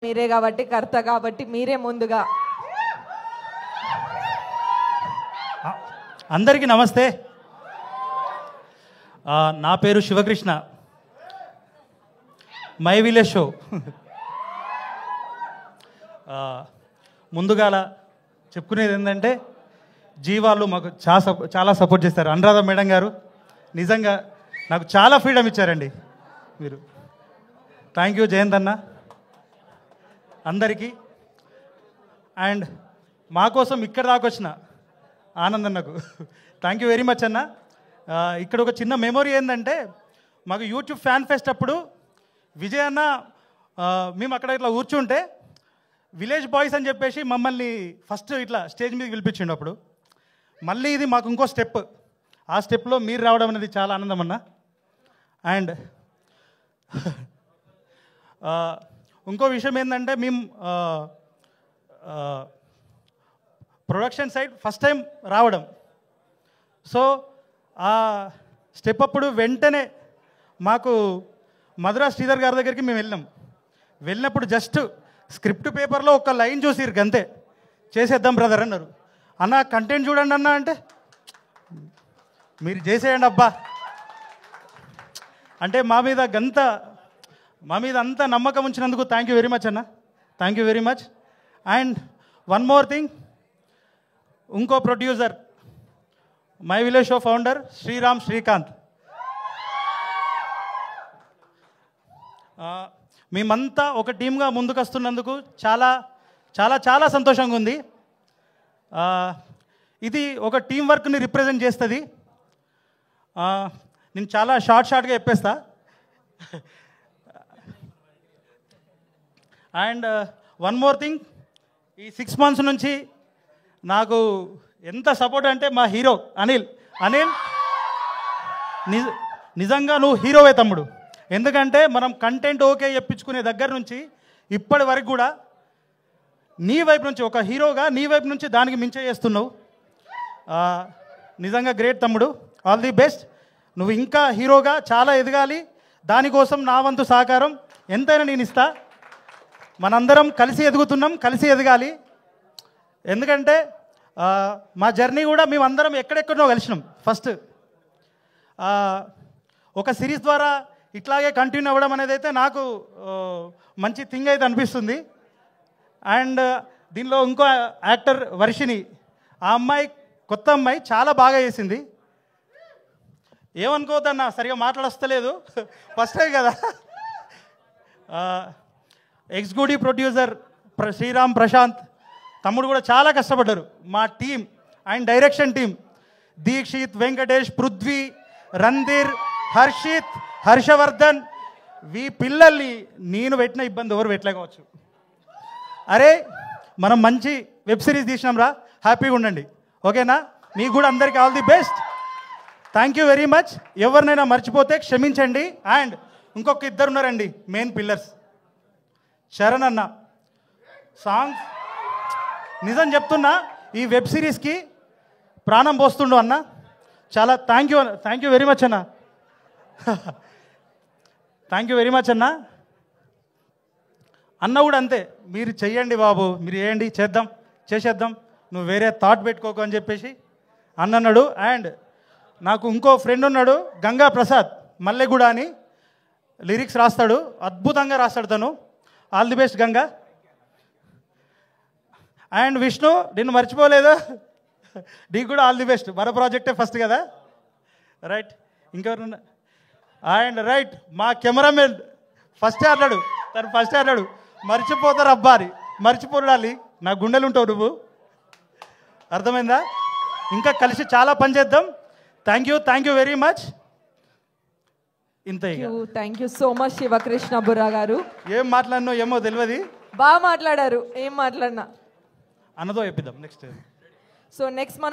మీరే కాబట్టి కర్త కాబట్టి మీరే ముందుగా. అందరికీ నమస్తే. నా పేరు శివకృష్ణ. My village show. ముందుగా చెప్పుకునేది ఏంటంటే జీవాలు మాకు చాలా సపోర్ట్ చేస్తారు. అనురాధ మేడం గారు నిజంగా నాకు చాలా ఫ్రీడమ్ ఇచ్చారండి మీరు. థ్యాంక్ యూ జయంత్ అన్న అందరికీ. అండ్ మా కోసం ఇక్కడ దాకా వచ్చిన ఆనంద్ అన్నకు థ్యాంక్ యూ వెరీ మచ్ అన్న. ఇక్కడ ఒక చిన్న మెమొరీ ఏంటంటే మాకు యూట్యూబ్ ఫ్యాన్ ఫెస్ట్ అప్పుడు విజయ్ అన్న మేము అక్కడ ఇట్లా కూర్చుంటే విలేజ్ బాయ్స్ అని చెప్పేసి మమ్మల్ని ఫస్ట్ ఇట్లా స్టేజ్ మీద పిలిపించిండు. అప్పుడు మళ్ళీ ఇది మాకు ఇంకో స్టెప్, ఆ స్టెప్లో మీరు రావడం అనేది చాలా ఆనందం అన్న. అండ్ ఇంకో విషయం ఏంటంటే మేము ప్రొడక్షన్ సైడ్ ఫస్ట్ టైం రావడం. సో ఆ స్టెప్ అప్పుడు వెంటనే మాకు మధురా శ్రీధర్ గారి దగ్గరికి మేము వెళ్ళినప్పుడు జస్ట్ స్క్రిప్ట్ పేపర్లో ఒక లైన్ చూసిరు గంతే, చేసేద్దాం బ్రదర్ అన్నారు. అన్న కంటెంట్ చూడండి అన్న అంటే మీరు చేసేయండి అబ్బా అంటే మా మీద అంత నమ్మకం ఉంచినందుకు థ్యాంక్ యూ వెరీ మచ్ అన్న. Thank you very much. And one more thing, ఇంకో producer my village show founder Srikanth. మేమంతా ఒక టీమ్గా ముందుకు వస్తున్నందుకు చాలా చాలా చాలా సంతోషంగా ఉంది. ఇది ఒక టీం వర్క్ని రిప్రజెంట్ చేస్తుంది. నేను చాలా షార్ట్గా చెప్పేస్తా. అండ్ వన్ మోర్ థింగ్, ఈ 6 months నుంచి నాకు ఎంత సపోర్ట్ అంటే మా హీరో అనిల్ నిజంగా నువ్వు హీరోవే తమ్ముడు. ఎందుకంటే మనం కంటెంట్ ఓకే చెప్పించుకునే దగ్గర నుంచి ఇప్పటి వరకు కూడా నీ వైపు నుంచి ఒక హీరోగా నీ వైపు నుంచి దానికి మించే చేస్తున్నావు. నిజంగా గ్రేట్ తమ్ముడు, ఆల్ ది బెస్ట్. నువ్వు ఇంకా హీరోగా చాలా ఎదగాలి. దానికోసం నా వంతు సహకారం ఎంతైనా నేను ఇస్తా. మనందరం కలిసి ఎదుగుతున్నాం, కలిసి ఎదగాలి. ఎందుకంటే మా జర్నీ కూడా మేమందరం ఎక్కడెక్కడో కలిసినాం. ఫస్ట్ ఒక సిరీస్ ద్వారా ఇట్లాగే కంటిన్యూ అవ్వడం అనేది అయితే నాకు మంచి థింగ్ అయితే అనిపిస్తుంది. అండ్ దీనిలో ఇంకో యాక్టర్ వర్షిని, ఆ అమ్మాయి కొత్త అమ్మాయి చాలా బాగా చేసింది. ఏమనుకోవద్దన్నా, సరిగా మాట్లాడొస్తలేదు, ఫస్ట్ టైం కదా. ఎగ్జిక్యూటివ్ ప్రొడ్యూసర్ శ్రీరామ్ ప్రశాంత్ తమ్ముడు కూడా చాలా కష్టపడ్డారు. మా team and direction team Dikshith, Venkatesh, Prudhvi, Randhir, Harshith, Harshavardhan, ఈ పిల్లల్ని నేను పెట్టిన ఇబ్బంది ఎవరు పెట్టలేకపోవచ్చు. అరే మనం మంచి వెబ్ సిరీస్ తీసినాం రా, హ్యాపీగా ఉండండి, ఓకేనా? మీకు కూడా అందరికీ all the best. Thank you very much. ఎవరినైనా మర్చిపోతే క్షమించండి. అండ్ ఇంకొక ఇద్దరు ఉన్నారండి మెయిన్ పిల్లర్స్, శరణ్ అన్న. సాంగ్స్ నిజం చెప్తున్నా, ఈ వెబ్ సిరీస్కి ప్రాణం పోస్తుండు అన్న. చాలా థ్యాంక్ యూ వెరీ మచ్ అన్న. థ్యాంక్ యూ వెరీ మచ్ అన్న. అన్న కూడా అంతే, మీరు చెయ్యండి బాబు, మీరు చేయండి, చేసేద్దాం, నువ్వు వేరే థాట్ పెట్టుకోకు అని చెప్పేసి అన్న అన్నాడు. అండ్ నాకు ఇంకో ఫ్రెండ్ ఉన్నాడు, గంగా ప్రసాద్ మల్లెగూడ అని, లిరిక్స్ రాస్తాడు, అద్భుతంగా రాస్తాడు తను. All the best Ganga. And Vishnu, నిన్ను మర్చిపోలేదు, నీకు కూడా ఆల్ ది బెస్ట్. మన ప్రాజెక్టే ఫస్ట్ కదా, రైట్? ఇంకెవరు? అండ్ రైట్, మా కెమెరామెన్ ఫస్టే అన్నాడు మర్చిపోతారు అబ్బా అని. మర్చిపోడాలి, నా గుండెలు ఉంటావు నువ్వు, అర్థమైందా? ఇంకా కలిసి చాలా పని చేద్దాం. Thank you very much. ఇంత. Thank you so much Sivakrishna Burra garu. ఏం మాట్లాడినో ఏమో తెలియదు, బాగా మాట్లాడారు. ఏం మాట్లాడినా అన్నదో చెప్పిద్దాం నెక్స్ట్. సో నెక్స్ట్ మన